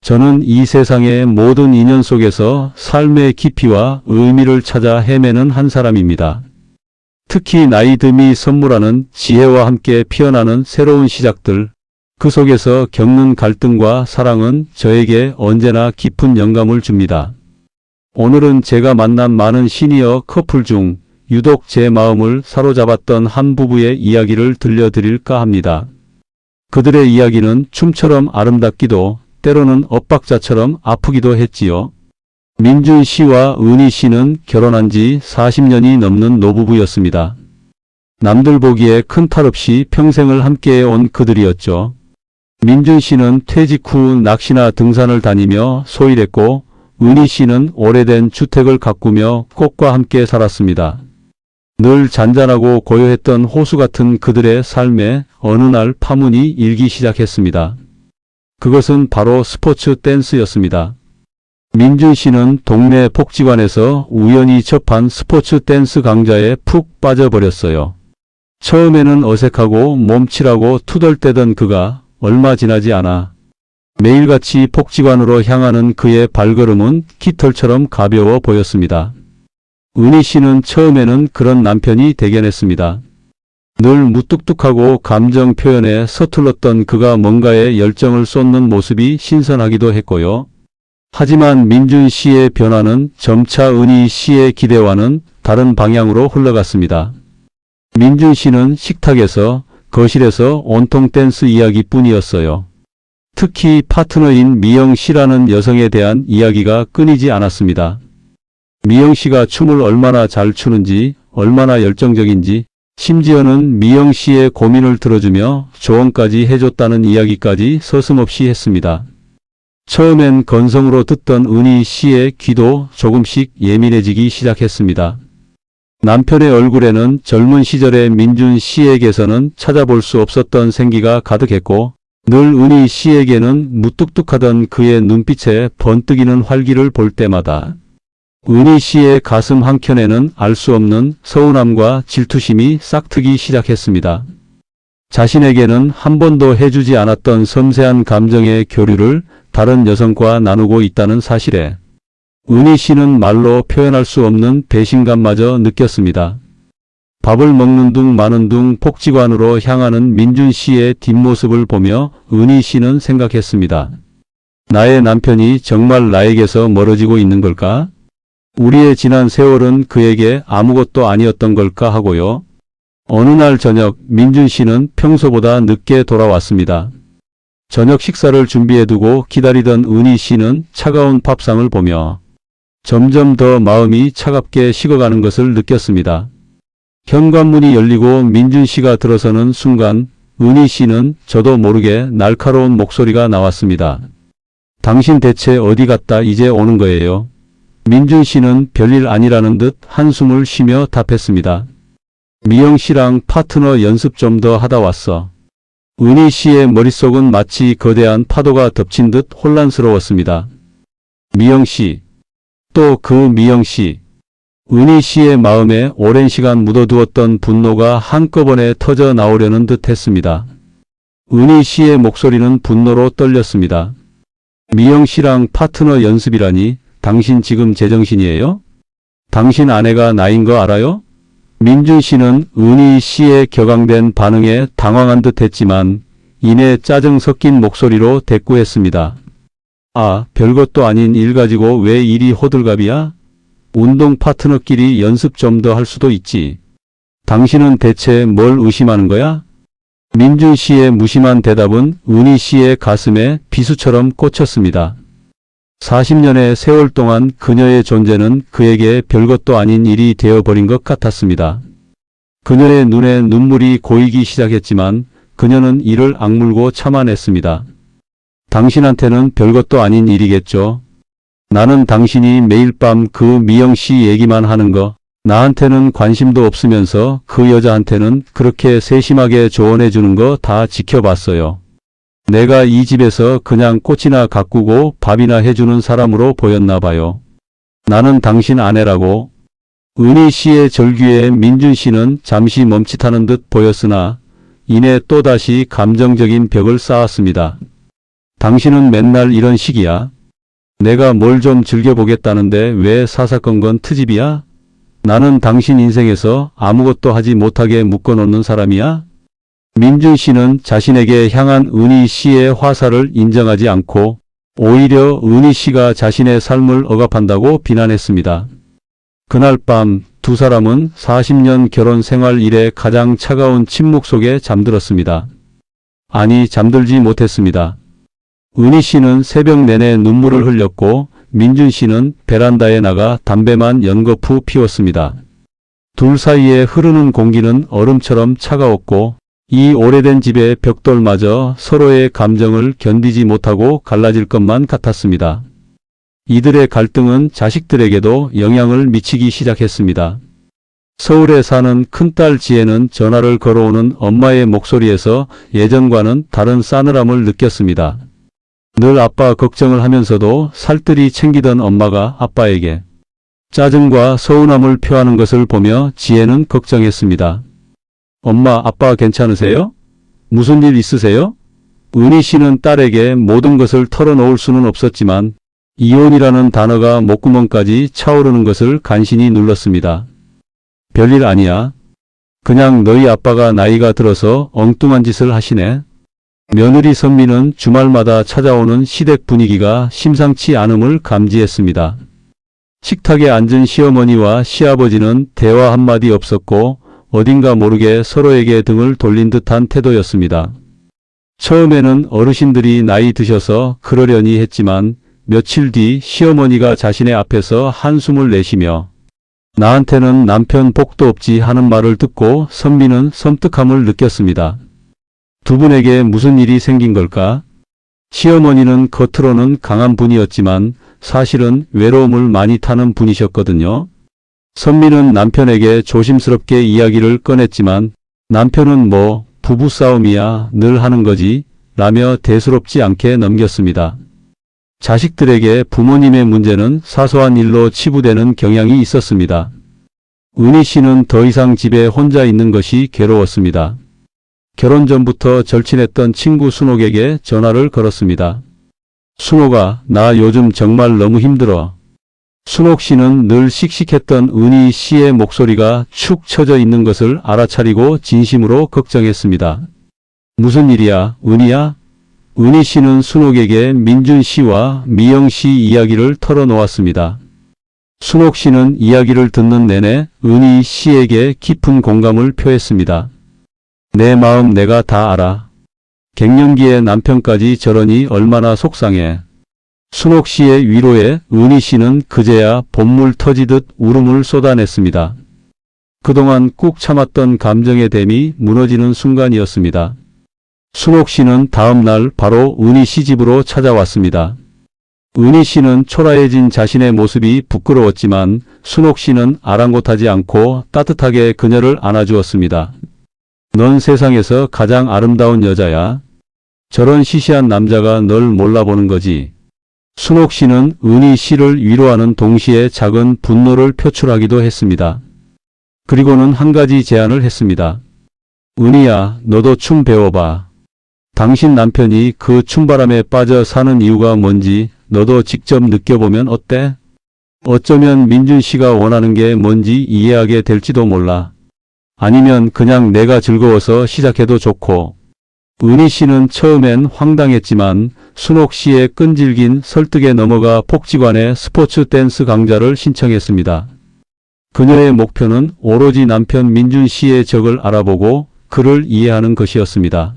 저는 이 세상의 모든 인연 속에서 삶의 깊이와 의미를 찾아 헤매는 한 사람입니다. 특히 나이 듦이 선물하는 지혜와 함께 피어나는 새로운 시작들, 그 속에서 겪는 갈등과 사랑은 저에게 언제나 깊은 영감을 줍니다. 오늘은 제가 만난 많은 시니어 커플 중 유독 제 마음을 사로잡았던 한 부부의 이야기를 들려드릴까 합니다. 그들의 이야기는 춤처럼 아름답기도 때로는 엇박자처럼 아프기도 했지요. 민준 씨와 은희 씨는 결혼한 지 40년이 넘는 노부부였습니다. 남들 보기에 큰 탈 없이 평생을 함께해온 그들이었죠. 민준 씨는 퇴직 후 낚시나 등산을 다니며 소일했고 은희 씨는 오래된 주택을 가꾸며 꽃과 함께 살았습니다. 늘 잔잔하고 고요했던 호수 같은 그들의 삶에 어느 날 파문이 일기 시작했습니다. 그것은 바로 스포츠 댄스였습니다. 민준 씨는 동네 복지관에서 우연히 접한 스포츠 댄스 강좌에 푹 빠져버렸어요. 처음에는 어색하고 몸치라고 투덜대던 그가 얼마 지나지 않아 매일같이 복지관으로 향하는 그의 발걸음은 깃털처럼 가벼워 보였습니다. 은희 씨는 처음에는 그런 남편이 대견했습니다. 늘 무뚝뚝하고 감정 표현에 서툴렀던 그가 뭔가에 열정을 쏟는 모습이 신선하기도 했고요. 하지만 민준 씨의 변화는 점차 은희 씨의 기대와는 다른 방향으로 흘러갔습니다. 민준 씨는 식탁에서, 거실에서 온통 댄스 이야기뿐이었어요. 특히 파트너인 미영 씨라는 여성에 대한 이야기가 끊이지 않았습니다. 미영 씨가 춤을 얼마나 잘 추는지, 얼마나 열정적인지, 심지어는 미영 씨의 고민을 들어주며 조언까지 해줬다는 이야기까지 서슴없이 했습니다. 처음엔 건성으로 듣던 은희 씨의 귀도 조금씩 예민해지기 시작했습니다. 남편의 얼굴에는 젊은 시절의 민준 씨에게서는 찾아볼 수 없었던 생기가 가득했고 늘 은희 씨에게는 무뚝뚝하던 그의 눈빛에 번뜩이는 활기를 볼 때마다 은희 씨의 가슴 한켠에는 알 수 없는 서운함과 질투심이 싹트기 시작했습니다. 자신에게는 한 번도 해주지 않았던 섬세한 감정의 교류를 다른 여성과 나누고 있다는 사실에 은희 씨는 말로 표현할 수 없는 배신감마저 느꼈습니다. 밥을 먹는 둥 마는 둥 복지관으로 향하는 민준 씨의 뒷모습을 보며 은희 씨는 생각했습니다. 나의 남편이 정말 나에게서 멀어지고 있는 걸까? 우리의 지난 세월은 그에게 아무것도 아니었던 걸까 하고요. 어느 날 저녁 민준 씨는 평소보다 늦게 돌아왔습니다. 저녁 식사를 준비해두고 기다리던 은희 씨는 차가운 밥상을 보며 점점 더 마음이 차갑게 식어가는 것을 느꼈습니다. 현관문이 열리고 민준 씨가 들어서는 순간 은희 씨는 저도 모르게 날카로운 목소리가 나왔습니다. 당신 대체 어디 갔다 이제 오는 거예요? 민준 씨는 별일 아니라는 듯 한숨을 쉬며 답했습니다. 미영 씨랑 파트너 연습 좀 더 하다 왔어. 은희 씨의 머릿속은 마치 거대한 파도가 덮친 듯 혼란스러웠습니다. 미영 씨, 또 그 미영 씨. 은희 씨의 마음에 오랜 시간 묻어두었던 분노가 한꺼번에 터져 나오려는 듯 했습니다. 은희 씨의 목소리는 분노로 떨렸습니다. 미영 씨랑 파트너 연습이라니? 당신 지금 제정신이에요? 당신 아내가 나인 거 알아요? 민준 씨는 은희 씨의 격앙된 반응에 당황한 듯 했지만 이내 짜증 섞인 목소리로 대꾸했습니다. 아, 별것도 아닌 일 가지고 왜 이리 호들갑이야? 운동 파트너끼리 연습 좀 더 할 수도 있지. 당신은 대체 뭘 의심하는 거야? 민준 씨의 무심한 대답은 은희 씨의 가슴에 비수처럼 꽂혔습니다. 40년의 세월 동안 그녀의 존재는 그에게 별것도 아닌 일이 되어버린 것 같았습니다. 그녀의 눈에 눈물이 고이기 시작했지만 그녀는 이를 악물고 참아냈습니다. 당신한테는 별것도 아닌 일이겠죠. 나는 당신이 매일 밤 그 미영 씨 얘기만 하는 거, 나한테는 관심도 없으면서 그 여자한테는 그렇게 세심하게 조언해 주는 거 다 지켜봤어요. 내가 이 집에서 그냥 꽃이나 가꾸고 밥이나 해주는 사람으로 보였나 봐요. 나는 당신 아내라고. 은희 씨의 절규에 민준 씨는 잠시 멈칫하는 듯 보였으나 이내 또다시 감정적인 벽을 쌓았습니다. 당신은 맨날 이런 식이야. 내가 뭘 좀 즐겨보겠다는데 왜 사사건건 트집이야? 나는 당신 인생에서 아무것도 하지 못하게 묶어놓는 사람이야? 민준 씨는 자신에게 향한 은희 씨의 화살을 인정하지 않고 오히려 은희 씨가 자신의 삶을 억압한다고 비난했습니다. 그날 밤 두 사람은 40년 결혼 생활 이래 가장 차가운 침묵 속에 잠들었습니다. 아니, 잠들지 못했습니다. 은희 씨는 새벽 내내 눈물을 흘렸고 민준 씨는 베란다에 나가 담배만 연거푸 피웠습니다. 둘 사이에 흐르는 공기는 얼음처럼 차가웠고 이 오래된 집의 벽돌마저 서로의 감정을 견디지 못하고 갈라질 것만 같았습니다. 이들의 갈등은 자식들에게도 영향을 미치기 시작했습니다. 서울에 사는 큰딸 지혜는 전화를 걸어오는 엄마의 목소리에서 예전과는 다른 싸늘함을 느꼈습니다. 늘 아빠 걱정을 하면서도 살뜰히 챙기던 엄마가 아빠에게 짜증과 서운함을 표하는 것을 보며 지혜는 걱정했습니다. 엄마, 아빠 괜찮으세요? 무슨 일 있으세요? 은희 씨는 딸에게 모든 것을 털어놓을 수는 없었지만 이혼이라는 단어가 목구멍까지 차오르는 것을 간신히 눌렀습니다. 별일 아니야. 그냥 너희 아빠가 나이가 들어서 엉뚱한 짓을 하시네. 며느리 선미는 주말마다 찾아오는 시댁 분위기가 심상치 않음을 감지했습니다. 식탁에 앉은 시어머니와 시아버지는 대화 한마디 없었고 어딘가 모르게 서로에게 등을 돌린 듯한 태도였습니다. 처음에는 어르신들이 나이 드셔서 그러려니 했지만 며칠 뒤 시어머니가 자신의 앞에서 한숨을 내쉬며 나한테는 남편 복도 없지 하는 말을 듣고 선미는 섬뜩함을 느꼈습니다. 두 분에게 무슨 일이 생긴 걸까? 시어머니는 겉으로는 강한 분이었지만 사실은 외로움을 많이 타는 분이셨거든요. 선미는 남편에게 조심스럽게 이야기를 꺼냈지만 남편은 뭐 부부싸움이야 늘 하는 거지 라며 대수롭지 않게 넘겼습니다. 자식들에게 부모님의 문제는 사소한 일로 치부되는 경향이 있었습니다. 은희 씨는 더 이상 집에 혼자 있는 것이 괴로웠습니다. 결혼 전부터 절친했던 친구 순옥에게 전화를 걸었습니다. 순옥아, 나 요즘 정말 너무 힘들어. 순옥 씨는 늘 씩씩했던 은희 씨의 목소리가 축 처져 있는 것을 알아차리고 진심으로 걱정했습니다. 무슨 일이야, 은희야? 은희 씨는 순옥에게 민준 씨와 미영 씨 이야기를 털어놓았습니다. 순옥 씨는 이야기를 듣는 내내 은희 씨에게 깊은 공감을 표했습니다. 내 마음 내가 다 알아. 갱년기에 남편까지 저러니 얼마나 속상해. 순옥 씨의 위로에 은희 씨는 그제야 봇물 터지듯 울음을 쏟아냈습니다. 그동안 꾹 참았던 감정의 댐이 무너지는 순간이었습니다. 순옥 씨는 다음 날 바로 은희 씨 집으로 찾아왔습니다. 은희 씨는 초라해진 자신의 모습이 부끄러웠지만 순옥 씨는 아랑곳하지 않고 따뜻하게 그녀를 안아주었습니다. 넌 세상에서 가장 아름다운 여자야. 저런 시시한 남자가 널 몰라보는 거지. 순옥 씨는 은희 씨를 위로하는 동시에 작은 분노를 표출하기도 했습니다. 그리고는 한 가지 제안을 했습니다. 은희야, 너도 춤 배워봐. 당신 남편이 그 춤바람에 빠져 사는 이유가 뭔지 너도 직접 느껴보면 어때? 어쩌면 민준 씨가 원하는 게 뭔지 이해하게 될지도 몰라. 아니면 그냥 내가 즐거워서 시작해도 좋고. 은희 씨는 처음엔 황당했지만 순옥 씨의 끈질긴 설득에 넘어가 복지관에 스포츠 댄스 강좌를 신청했습니다. 그녀의 목표는 오로지 남편 민준 씨의 적을 알아보고 그를 이해하는 것이었습니다.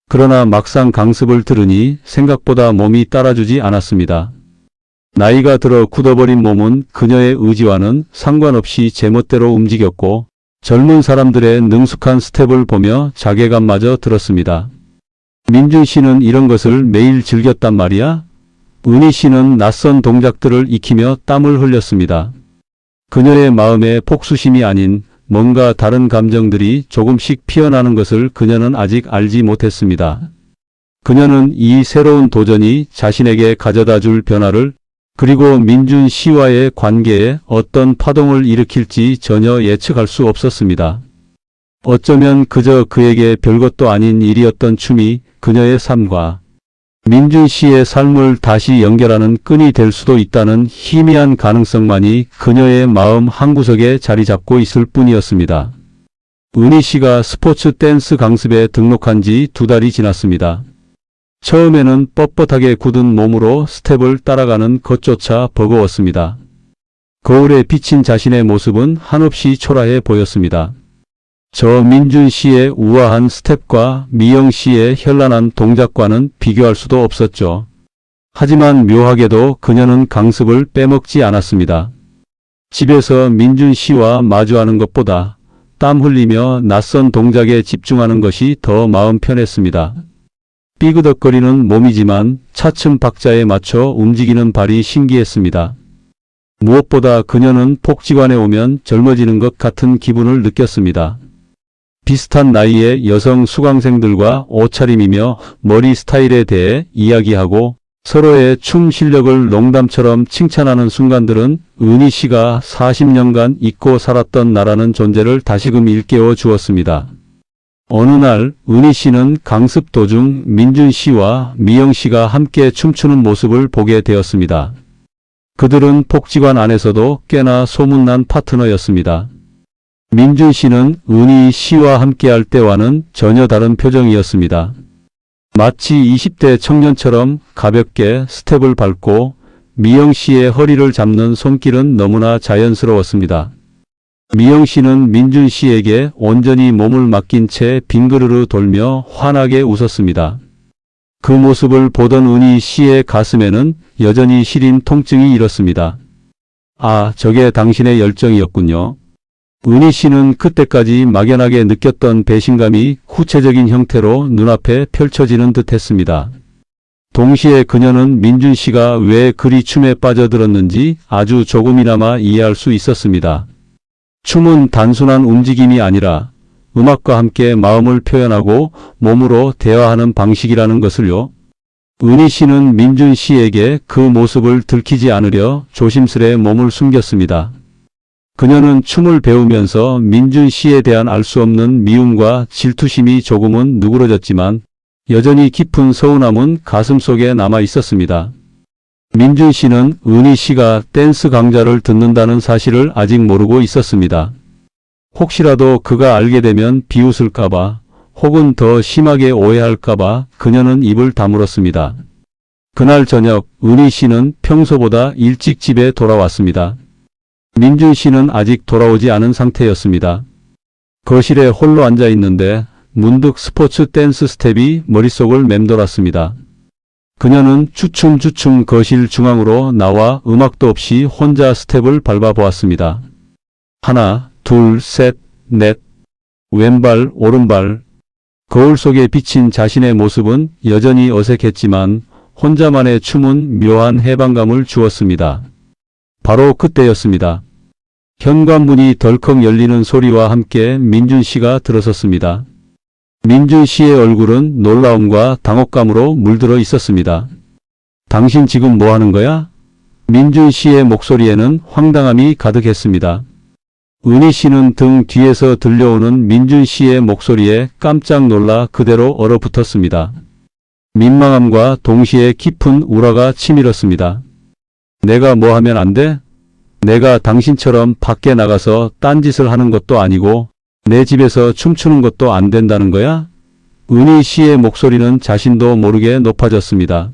그러나 막상 강습을 들으니 생각보다 몸이 따라주지 않았습니다. 나이가 들어 굳어버린 몸은 그녀의 의지와는 상관없이 제멋대로 움직였고 젊은 사람들의 능숙한 스텝을 보며 자괴감마저 들었습니다. 민준 씨는 이런 것을 매일 즐겼단 말이야? 은희 씨는 낯선 동작들을 익히며 땀을 흘렸습니다. 그녀의 마음에 폭수심이 아닌 뭔가 다른 감정들이 조금씩 피어나는 것을 그녀는 아직 알지 못했습니다. 그녀는 이 새로운 도전이 자신에게 가져다 줄 변화를 그리고 민준 씨와의 관계에 어떤 파동을 일으킬지 전혀 예측할 수 없었습니다. 어쩌면 그저 그에게 별것도 아닌 일이었던 춤이 그녀의 삶과 민준 씨의 삶을 다시 연결하는 끈이 될 수도 있다는 희미한 가능성만이 그녀의 마음 한구석에 자리 잡고 있을 뿐이었습니다. 은희 씨가 스포츠 댄스 강습에 등록한 지 2달이 지났습니다. 처음에는 뻣뻣하게 굳은 몸으로 스텝을 따라가는 것조차 버거웠습니다. 거울에 비친 자신의 모습은 한없이 초라해 보였습니다. 저 민준 씨의 우아한 스텝과 미영 씨의 현란한 동작과는 비교할 수도 없었죠. 하지만 묘하게도 그녀는 강습을 빼먹지 않았습니다. 집에서 민준 씨와 마주하는 것보다 땀 흘리며 낯선 동작에 집중하는 것이 더 마음 편했습니다. 삐그덕거리는 몸이지만 차츰 박자에 맞춰 움직이는 발이 신기했습니다. 무엇보다 그녀는 복지관에 오면 젊어지는 것 같은 기분을 느꼈습니다. 비슷한 나이의 여성 수강생들과 옷차림이며 머리 스타일에 대해 이야기하고 서로의 춤 실력을 농담처럼 칭찬하는 순간들은 은희 씨가 40년간 잊고 살았던 나라는 존재를 다시금 일깨워 주었습니다. 어느 날 은희 씨는 강습 도중 민준 씨와 미영 씨가 함께 춤추는 모습을 보게 되었습니다. 그들은 복지관 안에서도 꽤나 소문난 파트너였습니다. 민준 씨는 은희 씨와 함께할 때와는 전혀 다른 표정이었습니다. 마치 20대 청년처럼 가볍게 스텝을 밟고 미영 씨의 허리를 잡는 손길은 너무나 자연스러웠습니다. 미영 씨는 민준 씨에게 온전히 몸을 맡긴 채 빙그르르 돌며 환하게 웃었습니다. 그 모습을 보던 은희 씨의 가슴에는 여전히 시린 통증이 일었습니다. 아, 저게 당신의 열정이었군요. 은희 씨는 그때까지 막연하게 느꼈던 배신감이 구체적인 형태로 눈앞에 펼쳐지는 듯 했습니다. 동시에 그녀는 민준 씨가 왜 그리 춤에 빠져들었는지 아주 조금이나마 이해할 수 있었습니다. 춤은 단순한 움직임이 아니라 음악과 함께 마음을 표현하고 몸으로 대화하는 방식이라는 것을요. 은희 씨는 민준 씨에게 그 모습을 들키지 않으려 조심스레 몸을 숨겼습니다. 그녀는 춤을 배우면서 민준 씨에 대한 알 수 없는 미움과 질투심이 조금은 누그러졌지만 여전히 깊은 서운함은 가슴속에 남아 있었습니다. 민준 씨는 은희 씨가 댄스 강좌를 듣는다는 사실을 아직 모르고 있었습니다. 혹시라도 그가 알게 되면 비웃을까봐 혹은 더 심하게 오해할까봐 그녀는 입을 다물었습니다. 그날 저녁 은희 씨는 평소보다 일찍 집에 돌아왔습니다. 민준 씨는 아직 돌아오지 않은 상태였습니다. 거실에 홀로 앉아 있는데 문득 스포츠 댄스 스텝이 머릿속을 맴돌았습니다. 그녀는 주춤주춤 거실 중앙으로 나와 음악도 없이 혼자 스텝을 밟아보았습니다. 하나, 둘, 셋, 넷. 왼발, 오른발. 거울 속에 비친 자신의 모습은 여전히 어색했지만 혼자만의 춤은 묘한 해방감을 주었습니다. 바로 그때였습니다. 현관문이 덜컥 열리는 소리와 함께 민준 씨가 들어섰습니다. 민준 씨의 얼굴은 놀라움과 당혹감으로 물들어 있었습니다. 당신 지금 뭐 하는 거야? 민준 씨의 목소리에는 황당함이 가득했습니다. 은희 씨는 등 뒤에서 들려오는 민준 씨의 목소리에 깜짝 놀라 그대로 얼어붙었습니다. 민망함과 동시에 깊은 우라가 치밀었습니다. 내가 뭐 하면 안 돼? 내가 당신처럼 밖에 나가서 딴짓을 하는 것도 아니고 내 집에서 춤추는 것도 안 된다는 거야? 은희 씨의 목소리는 자신도 모르게 높아졌습니다.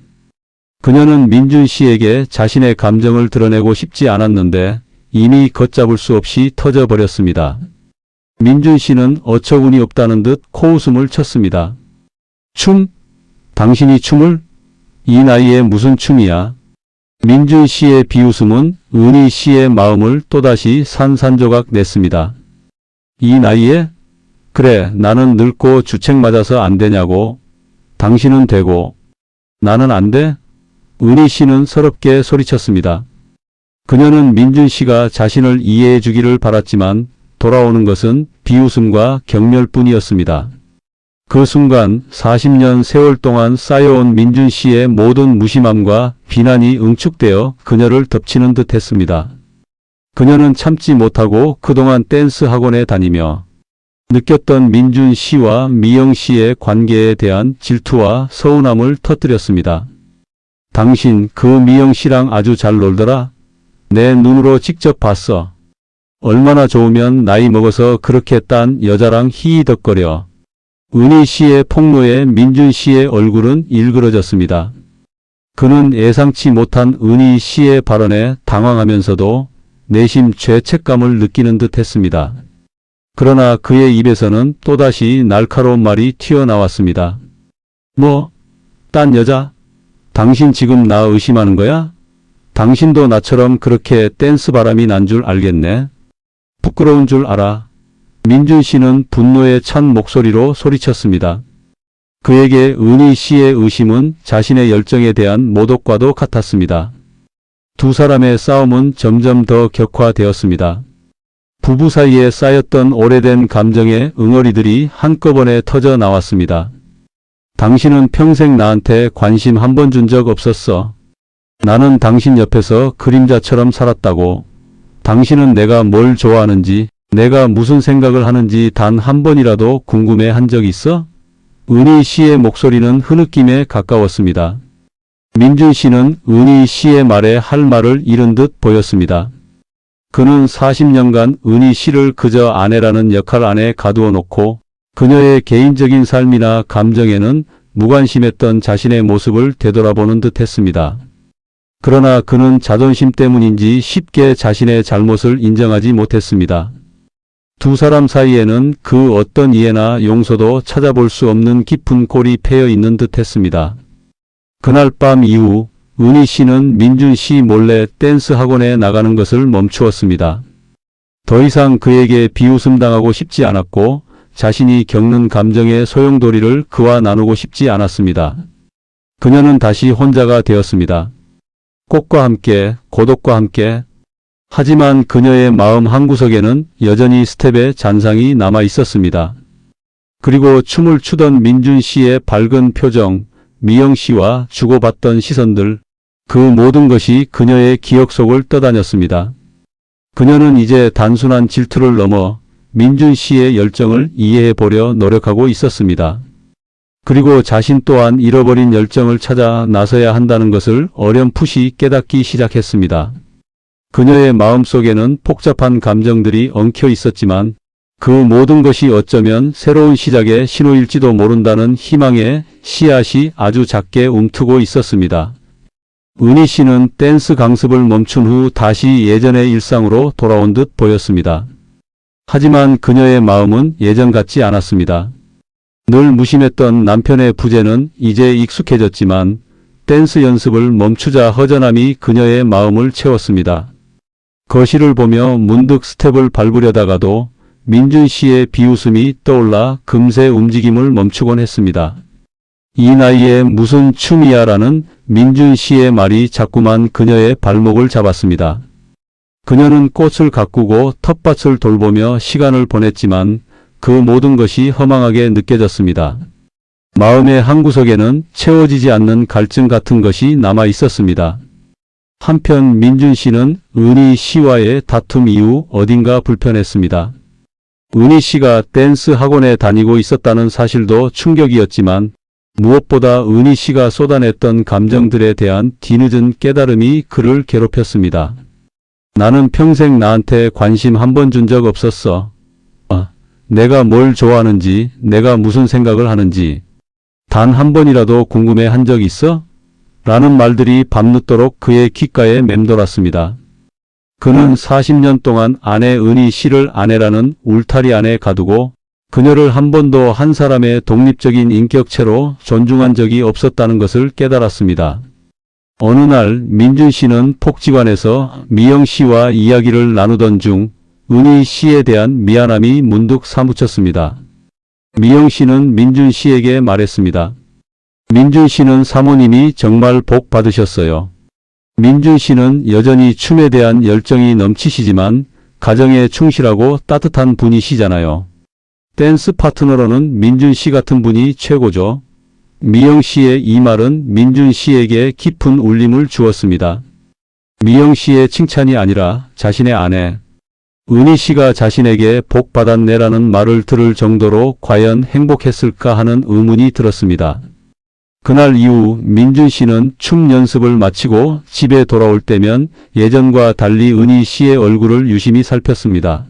그녀는 민준 씨에게 자신의 감정을 드러내고 싶지 않았는데 이미 걷잡을 수 없이 터져버렸습니다. 민준 씨는 어처구니 없다는 듯 코웃음을 쳤습니다. 춤? 당신이 춤을? 이 나이에 무슨 춤이야? 민준 씨의 비웃음은 은희 씨의 마음을 또다시 산산조각 냈습니다. 이 나이에? 그래, 나는 늙고 주책 맞아서 안 되냐고. 당신은 되고 나는 안 돼? 은희 씨는 서럽게 소리쳤습니다. 그녀는 민준 씨가 자신을 이해해 주기를 바랐지만 돌아오는 것은 비웃음과 경멸뿐이었습니다. 그 순간 40년 세월 동안 쌓여온 민준 씨의 모든 무심함과 비난이 응축되어 그녀를 덮치는 듯 했습니다. 그녀는 참지 못하고 그동안 댄스 학원에 다니며 느꼈던 민준 씨와 미영 씨의 관계에 대한 질투와 서운함을 터뜨렸습니다. 당신 그 미영 씨랑 아주 잘 놀더라? 내 눈으로 직접 봤어. 얼마나 좋으면 나이 먹어서 그렇게 딴 여자랑 히히덕거려. 은희 씨의 폭로에 민준 씨의 얼굴은 일그러졌습니다. 그는 예상치 못한 은희 씨의 발언에 당황하면서도 내심 죄책감을 느끼는 듯 했습니다. 그러나 그의 입에서는 또다시 날카로운 말이 튀어나왔습니다. 뭐? 딴 여자? 당신 지금 나 의심하는 거야? 당신도 나처럼 그렇게 댄스 바람이 난 줄 알겠네. 부끄러운 줄 알아. 민준 씨는 분노에 찬 목소리로 소리쳤습니다. 그에게 은희 씨의 의심은 자신의 열정에 대한 모독과도 같았습니다. 두 사람의 싸움은 점점 더 격화되었습니다. 부부 사이에 쌓였던 오래된 감정의 응어리들이 한꺼번에 터져 나왔습니다. 당신은 평생 나한테 관심 한 번 준 적 없었어. 나는 당신 옆에서 그림자처럼 살았다고. 당신은 내가 뭘 좋아하는지, 내가 무슨 생각을 하는지 단 한 번이라도 궁금해 한 적 있어? 은희 씨의 목소리는 흐느낌에 가까웠습니다. 민준 씨는 은희 씨의 말에 할 말을 잃은 듯 보였습니다. 그는 40년간 은희 씨를 그저 아내라는 역할 안에 가두어 놓고 그녀의 개인적인 삶이나 감정에는 무관심했던 자신의 모습을 되돌아보는 듯 했습니다. 그러나 그는 자존심 때문인지 쉽게 자신의 잘못을 인정하지 못했습니다. 두 사람 사이에는 그 어떤 이해나 용서도 찾아볼 수 없는 깊은 골이 패여 있는 듯 했습니다. 그날 밤 이후 은희 씨는 민준 씨 몰래 댄스 학원에 나가는 것을 멈추었습니다. 더 이상 그에게 비웃음당하고 싶지 않았고 자신이 겪는 감정의 소용돌이를 그와 나누고 싶지 않았습니다. 그녀는 다시 혼자가 되었습니다. 꽃과 함께, 고독과 함께. 하지만 그녀의 마음 한구석에는 여전히 스텝의 잔상이 남아 있었습니다. 그리고 춤을 추던 민준 씨의 밝은 표정, 미영 씨와 주고받던 시선들, 그 모든 것이 그녀의 기억 속을 떠다녔습니다. 그녀는 이제 단순한 질투를 넘어 민준 씨의 열정을 이해해 보려 노력하고 있었습니다. 그리고 자신 또한 잃어버린 열정을 찾아 나서야 한다는 것을 어렴풋이 깨닫기 시작했습니다. 그녀의 마음속에는 복잡한 감정들이 엉켜 있었지만 그 모든 것이 어쩌면 새로운 시작의 신호일지도 모른다는 희망의 씨앗이 아주 작게 움트고 있었습니다. 은희 씨는 댄스 강습을 멈춘 후 다시 예전의 일상으로 돌아온 듯 보였습니다. 하지만 그녀의 마음은 예전 같지 않았습니다. 늘 무심했던 남편의 부재는 이제 익숙해졌지만 댄스 연습을 멈추자 허전함이 그녀의 마음을 채웠습니다. 거실을 보며 문득 스텝을 밟으려다가도 민준 씨의 비웃음이 떠올라 금세 움직임을 멈추곤 했습니다. 이 나이에 무슨 춤이야 라는 민준 씨의 말이 자꾸만 그녀의 발목을 잡았습니다. 그녀는 꽃을 가꾸고 텃밭을 돌보며 시간을 보냈지만 그 모든 것이 허망하게 느껴졌습니다. 마음의 한구석에는 채워지지 않는 갈증 같은 것이 남아 있었습니다. 한편 민준 씨는 은희 씨와의 다툼 이후 어딘가 불편했습니다. 은희 씨가 댄스 학원에 다니고 있었다는 사실도 충격이었지만 무엇보다 은희 씨가 쏟아냈던 감정들에 대한 뒤늦은 깨달음이 그를 괴롭혔습니다. 나는 평생 나한테 관심 한 번 준 적 없었어. 내가 뭘 좋아하는지, 내가 무슨 생각을 하는지 단 한 번이라도 궁금해 한 적 있어? 라는 말들이 밤늦도록 그의 귓가에 맴돌았습니다. 그는 40년 동안 아내 은희 씨를 아내라는 울타리 안에 가두고 그녀를 한 번도 한 사람의 독립적인 인격체로 존중한 적이 없었다는 것을 깨달았습니다. 어느 날 민준 씨는 복지관에서 미영 씨와 이야기를 나누던 중 은희 씨에 대한 미안함이 문득 사무쳤습니다. 미영 씨는 민준 씨에게 말했습니다. 민준 씨는 사모님이 정말 복 받으셨어요. 민준 씨는 여전히 춤에 대한 열정이 넘치시지만 가정에 충실하고 따뜻한 분이시잖아요. 댄스 파트너로는 민준 씨 같은 분이 최고죠. 미영 씨의 이 말은 민준 씨에게 깊은 울림을 주었습니다. 미영 씨의 칭찬이 아니라 자신의 아내, 은희 씨가 자신에게 복 받았네라는 말을 들을 정도로 과연 행복했을까 하는 의문이 들었습니다. 그날 이후 민준 씨는 춤 연습을 마치고 집에 돌아올 때면 예전과 달리 은희 씨의 얼굴을 유심히 살폈습니다.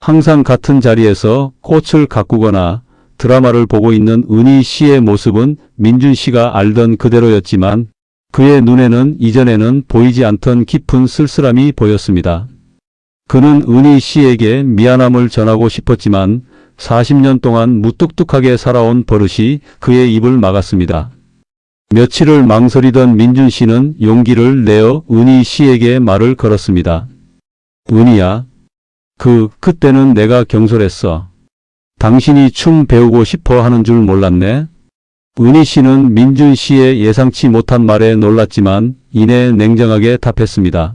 항상 같은 자리에서 꽃을 가꾸거나 드라마를 보고 있는 은희 씨의 모습은 민준 씨가 알던 그대로였지만 그의 눈에는 이전에는 보이지 않던 깊은 쓸쓸함이 보였습니다. 그는 은희 씨에게 미안함을 전하고 싶었지만 40년 동안 무뚝뚝하게 살아온 버릇이 그의 입을 막았습니다. 며칠을 망설이던 민준 씨는 용기를 내어 은희 씨에게 말을 걸었습니다. 은희야, 그때는 내가 경솔했어. 당신이 춤 배우고 싶어 하는 줄 몰랐네. 은희 씨는 민준 씨의 예상치 못한 말에 놀랐지만 이내 냉정하게 답했습니다.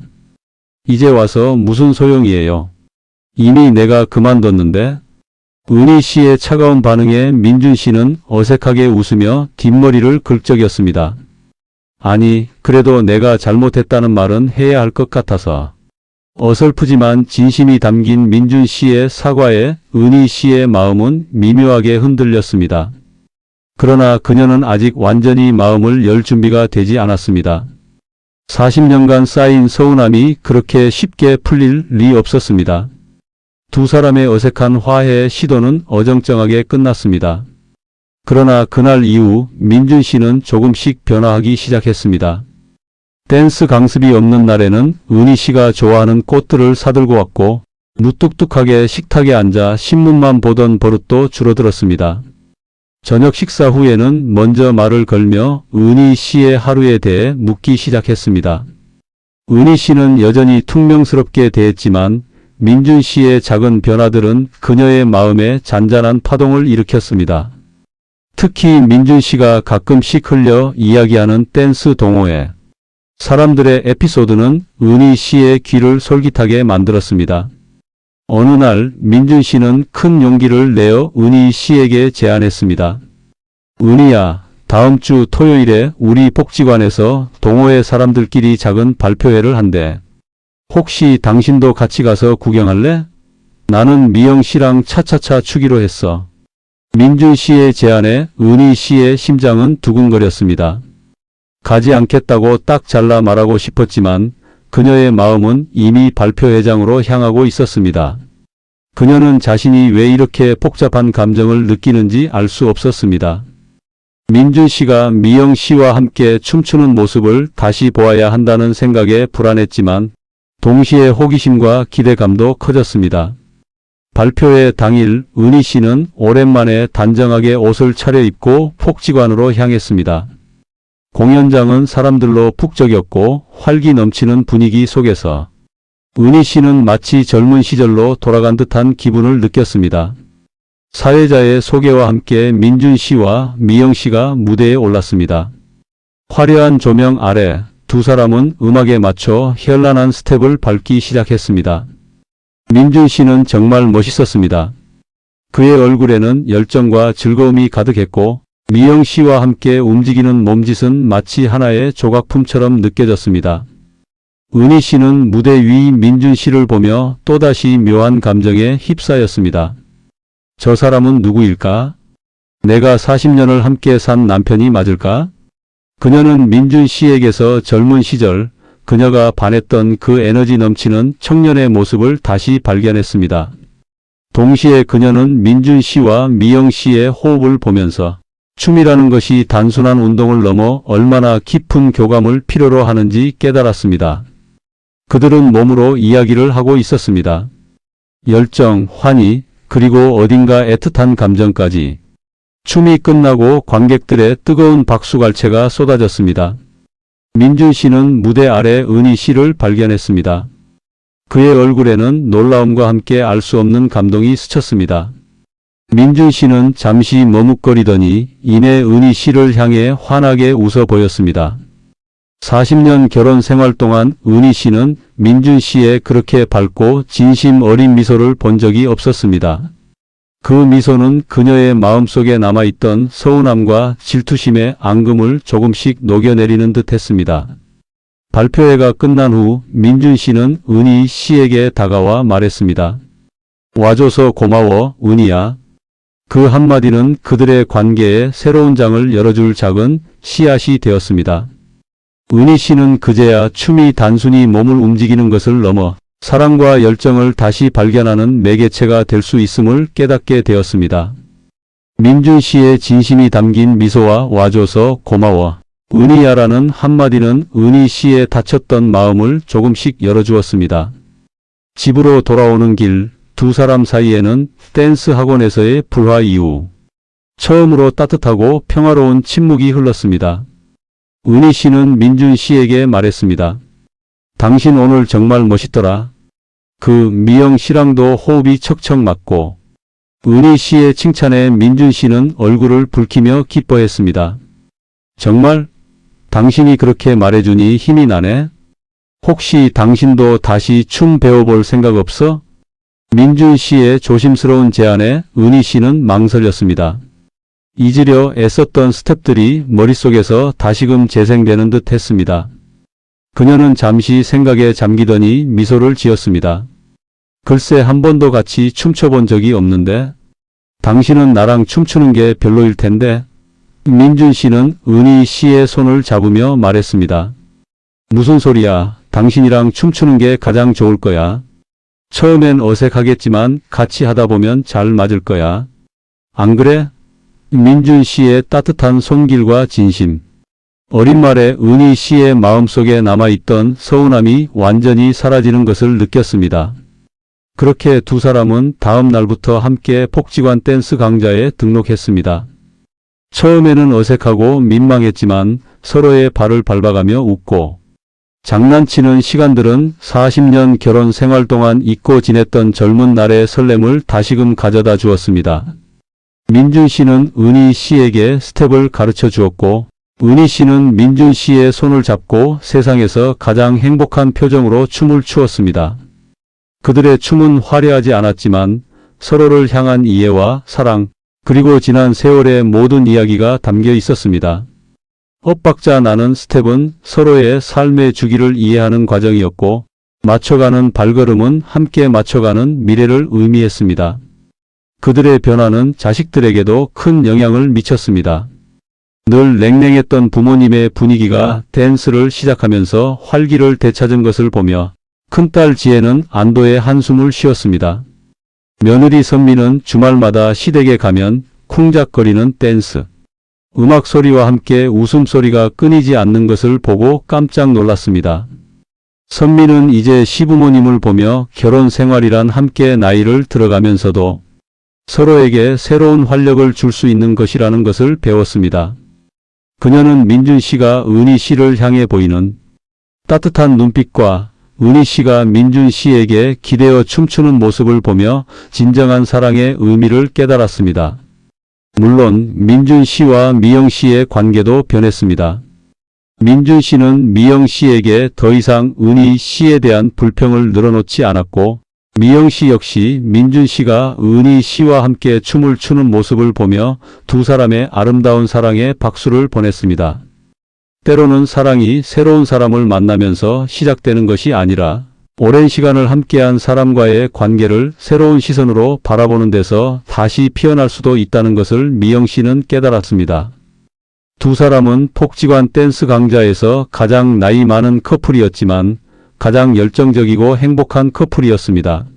이제 와서 무슨 소용이에요. 이미 내가 그만뒀는데. 은희 씨의 차가운 반응에 민준 씨는 어색하게 웃으며 뒷머리를 긁적였습니다. 아니, 그래도 내가 잘못했다는 말은 해야 할 것 같아서. 어설프지만 진심이 담긴 민준 씨의 사과에 은희 씨의 마음은 미묘하게 흔들렸습니다. 그러나 그녀는 아직 완전히 마음을 열 준비가 되지 않았습니다. 40년간 쌓인 서운함이 그렇게 쉽게 풀릴 리 없었습니다. 두 사람의 어색한 화해 시도는 어정쩡하게 끝났습니다. 그러나 그날 이후 민준 씨는 조금씩 변화하기 시작했습니다. 댄스 강습이 없는 날에는 은희 씨가 좋아하는 꽃들을 사들고 왔고 무뚝뚝하게 식탁에 앉아 신문만 보던 버릇도 줄어들었습니다. 저녁 식사 후에는 먼저 말을 걸며 은희 씨의 하루에 대해 묻기 시작했습니다. 은희 씨는 여전히 퉁명스럽게 대했지만 민준 씨의 작은 변화들은 그녀의 마음에 잔잔한 파동을 일으켰습니다. 특히 민준 씨가 가끔씩 흘려 이야기하는 댄스 동호회. 사람들의 에피소드는 은희 씨의 귀를 솔깃하게 만들었습니다. 어느 날 민준 씨는 큰 용기를 내어 은희 씨에게 제안했습니다. 은희야, 다음 주 토요일에 우리 복지관에서 동호회 사람들끼리 작은 발표회를 한대. 혹시 당신도 같이 가서 구경할래? 나는 미영 씨랑 차차차 추기로 했어. 민준 씨의 제안에 은희 씨의 심장은 두근거렸습니다. 가지 않겠다고 딱 잘라 말하고 싶었지만 그녀의 마음은 이미 발표회장으로 향하고 있었습니다. 그녀는 자신이 왜 이렇게 복잡한 감정을 느끼는지 알 수 없었습니다. 민준 씨가 미영 씨와 함께 춤추는 모습을 다시 보아야 한다는 생각에 불안했지만 동시에 호기심과 기대감도 커졌습니다. 발표회 당일 은희 씨는 오랜만에 단정하게 옷을 차려입고 복지관으로 향했습니다. 공연장은 사람들로 북적였고 활기 넘치는 분위기 속에서 은희 씨는 마치 젊은 시절로 돌아간 듯한 기분을 느꼈습니다. 사회자의 소개와 함께 민준 씨와 미영 씨가 무대에 올랐습니다. 화려한 조명 아래 두 사람은 음악에 맞춰 현란한 스텝을 밟기 시작했습니다. 민준 씨는 정말 멋있었습니다. 그의 얼굴에는 열정과 즐거움이 가득했고 미영 씨와 함께 움직이는 몸짓은 마치 하나의 조각품처럼 느껴졌습니다. 은희 씨는 무대 위 민준 씨를 보며 또다시 묘한 감정에 휩싸였습니다. 저 사람은 누구일까? 내가 40년을 함께 산 남편이 맞을까? 그녀는 민준 씨에게서 젊은 시절 그녀가 반했던 그 에너지 넘치는 청년의 모습을 다시 발견했습니다. 동시에 그녀는 민준 씨와 미영 씨의 호흡을 보면서 춤이라는 것이 단순한 운동을 넘어 얼마나 깊은 교감을 필요로 하는지 깨달았습니다. 그들은 몸으로 이야기를 하고 있었습니다. 열정, 환희, 그리고 어딘가 애틋한 감정까지. 춤이 끝나고 관객들의 뜨거운 박수갈채가 쏟아졌습니다. 민준 씨는 무대 아래 은희 씨를 발견했습니다. 그의 얼굴에는 놀라움과 함께 알 수 없는 감동이 스쳤습니다. 민준 씨는 잠시 머뭇거리더니 이내 은희 씨를 향해 환하게 웃어 보였습니다. 40년 결혼 생활 동안 은희 씨는 민준 씨의 그렇게 밝고 진심 어린 미소를 본 적이 없었습니다. 그 미소는 그녀의 마음속에 남아있던 서운함과 질투심의 앙금을 조금씩 녹여내리는 듯 했습니다. 발표회가 끝난 후 민준 씨는 은희 씨에게 다가와 말했습니다. 와줘서 고마워, 은희야. 그 한마디는 그들의 관계에 새로운 장을 열어줄 작은 씨앗이 되었습니다. 은희 씨는 그제야 춤이 단순히 몸을 움직이는 것을 넘어 사랑과 열정을 다시 발견하는 매개체가 될 수 있음을 깨닫게 되었습니다. 민준 씨의 진심이 담긴 미소와 와줘서 고마워, 은희야라는 한마디는 은희 씨의 닫혔던 마음을 조금씩 열어주었습니다. 집으로 돌아오는 길, 두 사람 사이에는 댄스 학원에서의 불화 이후 처음으로 따뜻하고 평화로운 침묵이 흘렀습니다. 은희 씨는 민준 씨에게 말했습니다. 당신 오늘 정말 멋있더라. 그 미영 씨랑도 호흡이 척척 맞고 은희 씨의 칭찬에 민준 씨는 얼굴을 붉히며 기뻐했습니다. 정말? 당신이 그렇게 말해주니 힘이 나네. 혹시 당신도 다시 춤 배워볼 생각 없어? 민준 씨의 조심스러운 제안에 은희 씨는 망설였습니다. 잊으려 애썼던 스텝들이 머릿속에서 다시금 재생되는 듯 했습니다. 그녀는 잠시 생각에 잠기더니 미소를 지었습니다. 글쎄 한 번도 같이 춤춰본 적이 없는데 당신은 나랑 춤추는 게 별로일 텐데. 민준 씨는 은희 씨의 손을 잡으며 말했습니다. 무슨 소리야. 당신이랑 춤추는 게 가장 좋을 거야. 처음엔 어색하겠지만 같이 하다 보면 잘 맞을 거야. 안 그래? 민준 씨의 따뜻한 손길과 진심. 어린 말에 은희 씨의 마음속에 남아있던 서운함이 완전히 사라지는 것을 느꼈습니다. 그렇게 두 사람은 다음 날부터 함께 폭지관 댄스 강좌에 등록했습니다. 처음에는 어색하고 민망했지만 서로의 발을 밟아가며 웃고 장난치는 시간들은 40년 결혼 생활 동안 잊고 지냈던 젊은 날의 설렘을 다시금 가져다 주었습니다. 민준 씨는 은희 씨에게 스텝을 가르쳐 주었고 은희 씨는 민준 씨의 손을 잡고 세상에서 가장 행복한 표정으로 춤을 추었습니다. 그들의 춤은 화려하지 않았지만 서로를 향한 이해와 사랑, 그리고 지난 세월의 모든 이야기가 담겨 있었습니다. 엇박자 나는 스텝은 서로의 삶의 주기를 이해하는 과정이었고 맞춰가는 발걸음은 함께 맞춰가는 미래를 의미했습니다. 그들의 변화는 자식들에게도 큰 영향을 미쳤습니다. 늘 냉랭했던 부모님의 분위기가 댄스를 시작하면서 활기를 되찾은 것을 보며 큰딸 지혜는 안도의 한숨을 쉬었습니다. 며느리 선미는 주말마다 시댁에 가면 쿵작거리는 댄스, 음악 소리와 함께 웃음소리가 끊이지 않는 것을 보고 깜짝 놀랐습니다. 선미는 이제 시부모님을 보며 결혼 생활이란 함께 나이를 들어가면서도 서로에게 새로운 활력을 줄 수 있는 것이라는 것을 배웠습니다. 그녀는 민준 씨가 은희 씨를 향해 보이는 따뜻한 눈빛과 은희 씨가 민준 씨에게 기대어 춤추는 모습을 보며 진정한 사랑의 의미를 깨달았습니다. 물론 민준 씨와 미영 씨의 관계도 변했습니다. 민준 씨는 미영 씨에게 더 이상 은희 씨에 대한 불평을 늘어놓지 않았고 미영 씨 역시 민준 씨가 은희 씨와 함께 춤을 추는 모습을 보며 두 사람의 아름다운 사랑에 박수를 보냈습니다. 때로는 사랑이 새로운 사람을 만나면서 시작되는 것이 아니라 오랜 시간을 함께한 사람과의 관계를 새로운 시선으로 바라보는 데서 다시 피어날 수도 있다는 것을 미영 씨는 깨달았습니다. 두 사람은 폭지관 댄스 강좌에서 가장 나이 많은 커플이었지만 가장 열정적이고 행복한 커플이었습니다.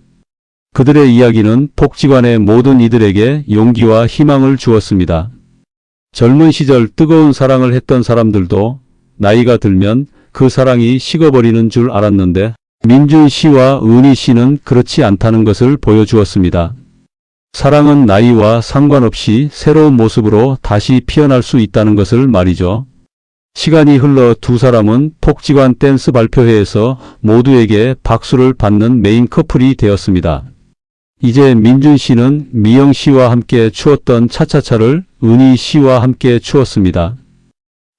그들의 이야기는 폭지관의 모든 이들에게 용기와 희망을 주었습니다. 젊은 시절 뜨거운 사랑을 했던 사람들도 나이가 들면 그 사랑이 식어버리는 줄 알았는데 민준 씨와 은희 씨는 그렇지 않다는 것을 보여주었습니다. 사랑은 나이와 상관없이 새로운 모습으로 다시 피어날 수 있다는 것을 말이죠. 시간이 흘러 두 사람은 폭지관 댄스 발표회에서 모두에게 박수를 받는 메인 커플이 되었습니다. 이제 민준 씨는 미영 씨와 함께 추었던 차차차를 은희 씨와 함께 추었습니다.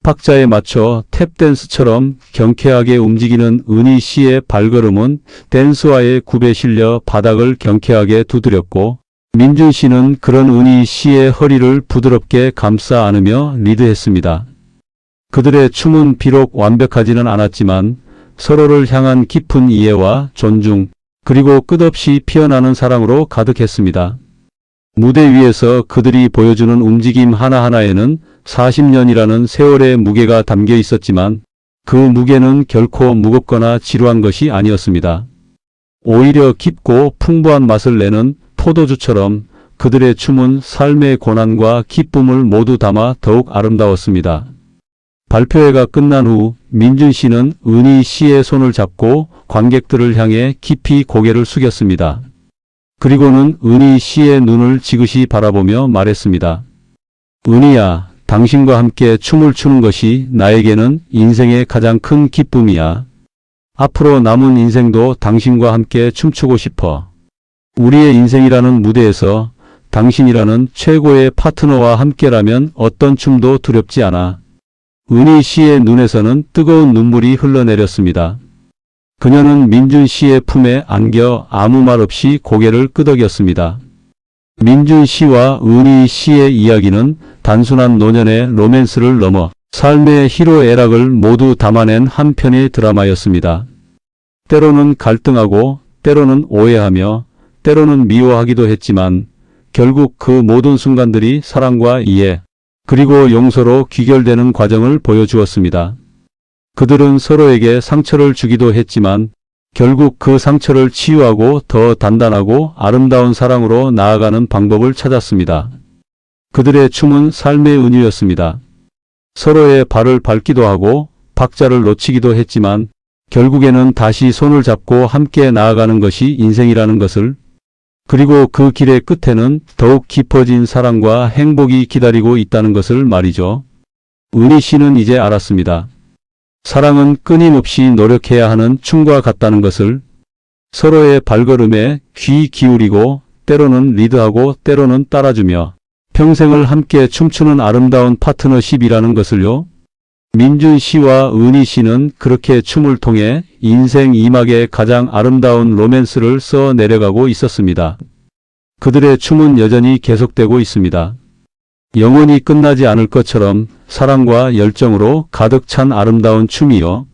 박자에 맞춰 탭댄스처럼 경쾌하게 움직이는 은희 씨의 발걸음은 댄스와의 굽에 실려 바닥을 경쾌하게 두드렸고 민준 씨는 그런 은희 씨의 허리를 부드럽게 감싸 안으며 리드했습니다. 그들의 춤은 비록 완벽하지는 않았지만 서로를 향한 깊은 이해와 존중, 그리고 끝없이 피어나는 사랑으로 가득했습니다. 무대 위에서 그들이 보여주는 움직임 하나하나에는 40년이라는 세월의 무게가 담겨 있었지만 그 무게는 결코 무겁거나 지루한 것이 아니었습니다. 오히려 깊고 풍부한 맛을 내는 포도주처럼 그들의 춤은 삶의 고난과 기쁨을 모두 담아 더욱 아름다웠습니다. 발표회가 끝난 후 민준 씨는 은희 씨의 손을 잡고 관객들을 향해 깊이 고개를 숙였습니다. 그리고는 은희 씨의 눈을 지그시 바라보며 말했습니다. 은희야, 당신과 함께 춤을 추는 것이 나에게는 인생의 가장 큰 기쁨이야. 앞으로 남은 인생도 당신과 함께 춤추고 싶어. 우리의 인생이라는 무대에서 당신이라는 최고의 파트너와 함께라면 어떤 춤도 두렵지 않아. 은희 씨의 눈에서는 뜨거운 눈물이 흘러내렸습니다. 그녀는 민준 씨의 품에 안겨 아무 말 없이 고개를 끄덕였습니다. 민준 씨와 은희 씨의 이야기는 단순한 노년의 로맨스를 넘어 삶의 희로애락을 모두 담아낸 한 편의 드라마였습니다. 때로는 갈등하고, 때로는 오해하며, 때로는 미워하기도 했지만 결국 그 모든 순간들이 사랑과 이해, 그리고 용서로 귀결되는 과정을 보여주었습니다. 그들은 서로에게 상처를 주기도 했지만 결국 그 상처를 치유하고 더 단단하고 아름다운 사랑으로 나아가는 방법을 찾았습니다. 그들의 춤은 삶의 은유였습니다. 서로의 발을 밟기도 하고 박자를 놓치기도 했지만 결국에는 다시 손을 잡고 함께 나아가는 것이 인생이라는 것을, 그리고 그 길의 끝에는 더욱 깊어진 사랑과 행복이 기다리고 있다는 것을 말이죠. 은희 씨는 이제 알았습니다. 사랑은 끊임없이 노력해야 하는 춤과 같다는 것을, 서로의 발걸음에 귀 기울이고 때로는 리드하고 때로는 따라주며 평생을 함께 춤추는 아름다운 파트너십이라는 것을요. 민준 씨와 은희 씨는 그렇게 춤을 통해 인생 2막의 가장 아름다운 로맨스를 써 내려가고 있었습니다. 그들의 춤은 여전히 계속되고 있습니다. 영원히 끝나지 않을 것처럼 사랑과 열정으로 가득 찬 아름다운 춤이요.